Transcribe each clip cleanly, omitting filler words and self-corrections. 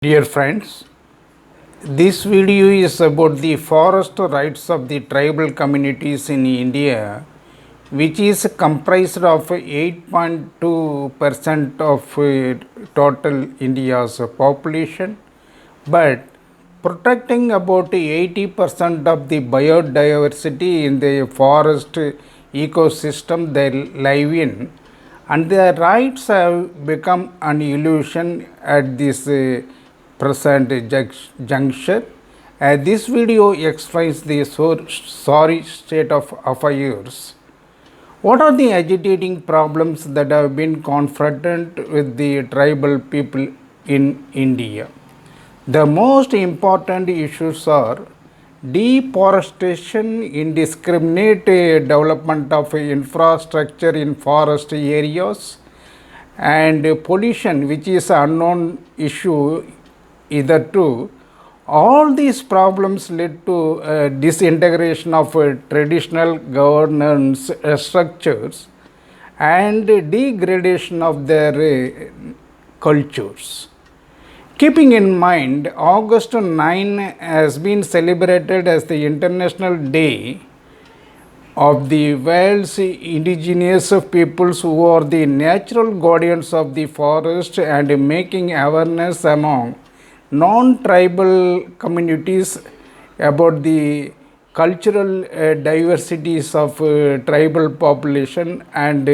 Dear friends, this video is about the forest rights of the tribal communities in India, which is comprised of 8.2% of total India's population, but protecting about 80% of the biodiversity in the forest ecosystem they live in, and their rights have become an illusion at this present juncture. This video explains the sorry state of affairs. What are the agitating problems that have been confronted with the tribal people in India? The most important issues are deforestation, indiscriminate development of infrastructure in forest areas, and pollution, which is an unknown issue hitherto. All these problems led to disintegration of traditional governance structures and degradation of their cultures. Keeping in mind, August 9 has been celebrated as the International Day of the world's indigenous peoples, who are the natural guardians of the forest, and making awareness among non-tribal communities about the cultural diversities of tribal population and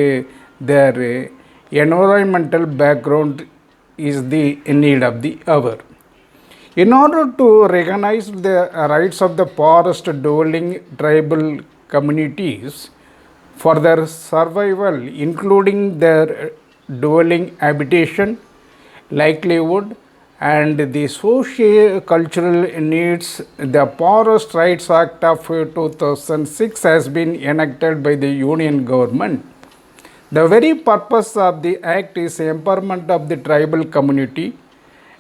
their environmental background is the need of the hour. In order to recognize the rights of the forest dwelling tribal communities for their survival, including their dwelling habitation, livelihood, and the socio-cultural needs, the Forest Rights Act of 2006 has been enacted by the Union government. The very purpose of the act is empowerment of the tribal community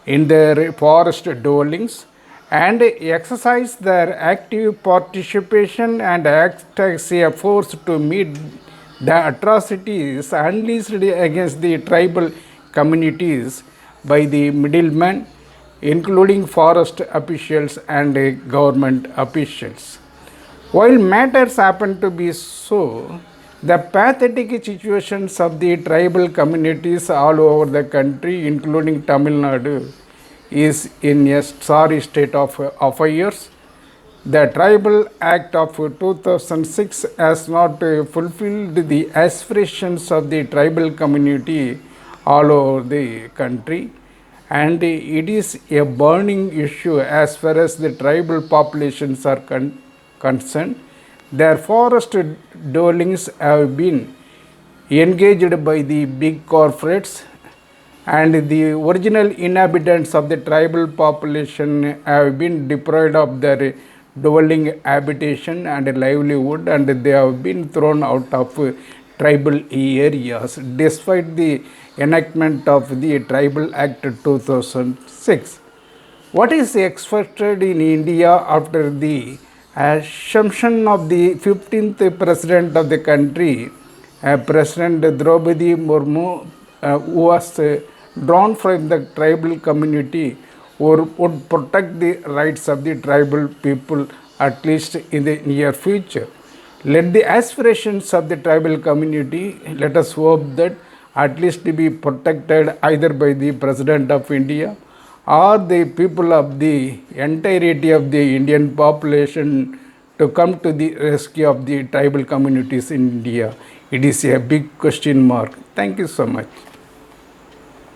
in their forest dwellings and exercise their active participation and act as a force to meet the atrocities unleashed against the tribal communities by the middlemen, including forest officials and government officials. While matters happen to be so, the pathetic situations of the tribal communities all over the country, including Tamil Nadu, is in a sorry state of affairs. The Tribal Act of 2006 has not fulfilled the aspirations of the tribal community all over the country, and it is a burning issue as far as the tribal populations are concerned. Their forest dwellings have been engaged by the big corporates, and the original inhabitants of the tribal population have been deprived of their dwelling habitation and livelihood, and they have been thrown out of tribal areas despite the enactment of the Tribal Act 2006. What is expected in India after the assumption of the 15th president of the country, President Draupadi Murmu, who was drawn from the tribal community, or would protect the rights of the tribal people at least in the near future. Let the aspirations of the tribal community, let us hope that at least be protected either by the President of India or the people of the entirety of the Indian population to come to the rescue of the tribal communities in India. It is a big question mark. Thank you so much.